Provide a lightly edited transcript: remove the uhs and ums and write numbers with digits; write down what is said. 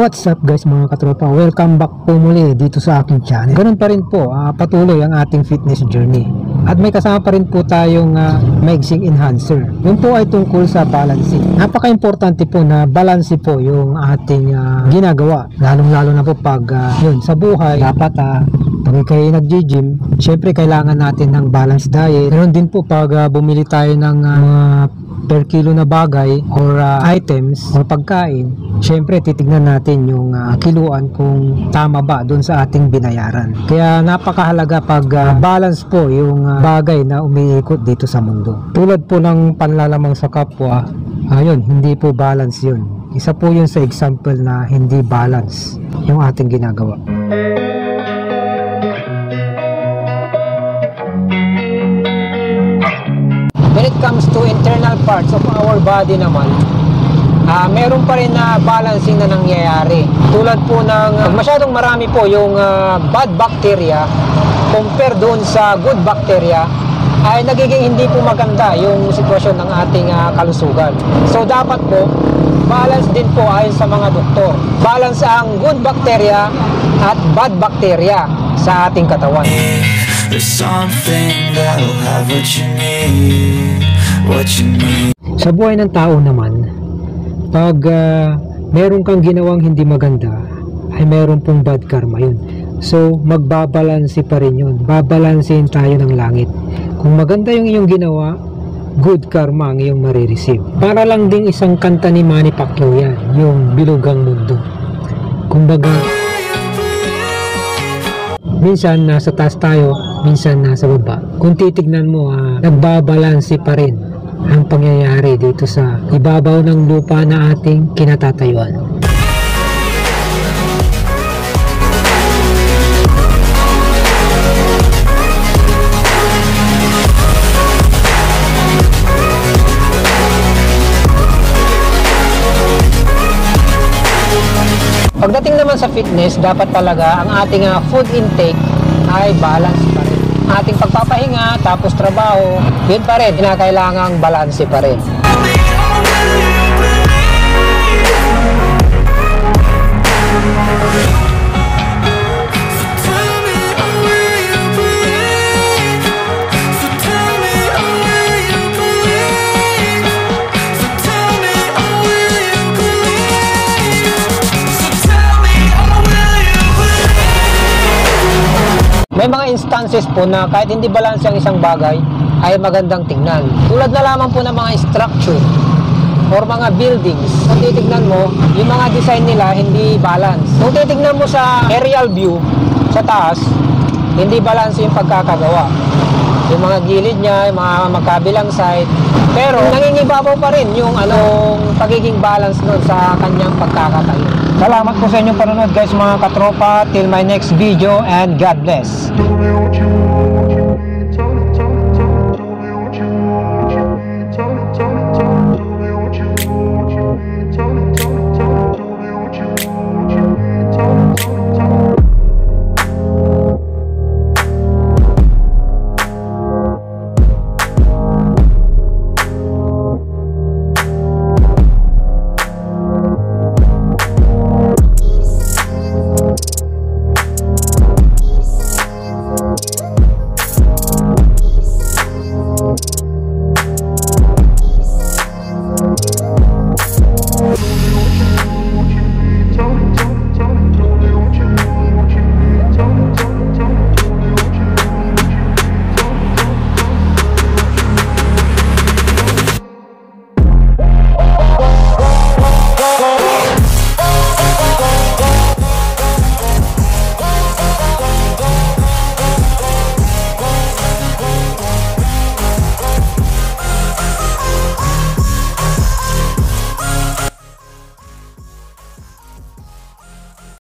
What's up guys mga katropa, welcome back po muli dito sa aking channel. Ganun pa rin po, patuloy ang ating fitness journey. At may kasama pa rin po tayong maigsing enhancer. Yun po ay tungkol sa balancing. Napaka-importante po na balance po yung ating ginagawa. Lalong-lalo na po pag yun, sa buhay, dapat pag kayo nag-gym, syempre kailangan natin ng balanced diet. Ganun din po pag bumili tayo ng per kilo na bagay or items or pagkain, syempre titignan natin yung kiluan kung tama ba doon sa ating binayaran. Kaya napakahalaga pag balance po yung bagay na umiikot dito sa mundo. Tulad po ng panlalamang sa kapwa, ayun, hindi po balance yun. Isa po yun sa example na hindi balance yung ating ginagawa. When it comes to internal parts of our body naman, meron pa rin na balancing na nangyayari. Tulad po ng masyadong marami po yung bad bacteria compare doon sa good bacteria, ay nagiging hindi po maganda yung sitwasyon ng ating kalusugan. So dapat po balance din po ayon sa mga doktor. Balance ang good bacteria at bad bacteria sa ating katawan. There's something that'll have what you need, what you need. Sa buhay ng tao naman, pag meron kang ginawang hindi maganda, ay meron pong bad karma yun. So magbabalanse pa rin yun. Babalansein tayo ng langit. Kung maganda yung iyong ginawa, good karma ang iyong marireceive. Para lang ding isang kanta ni Manny Pacquiao yan, yung Bilugang Mundo. Kumbaga, minsan nasa taas tayo, minsan nasa baba. Kung titignan mo, nagbabalanse pa rin ang pangyayari dito sa ibabaw ng lupa na ating kinatatayuan. Pagdating naman sa fitness, dapat talaga ang ating food intake ay balance pa rin. Ating pagpapahinga, tapos trabaho, yun pa rin, kinakailangang balance pa rin. May mga instances po na kahit hindi balance ang isang bagay ay magandang tingnan. Tulad na lamang po ng mga structure or mga buildings. Kung titignan mo, yung mga design nila hindi balance. Kung titignan mo sa aerial view, sa taas, hindi balance yung pagkakagawa. Yung mga gilid niya, yung mga magkabilang side. Pero nangingibabaw pa rin yung pagiging balance nun sa kanyang pagkakatayo. Salamat po sa inyong panonood guys mga katropa. Till my next video and God bless.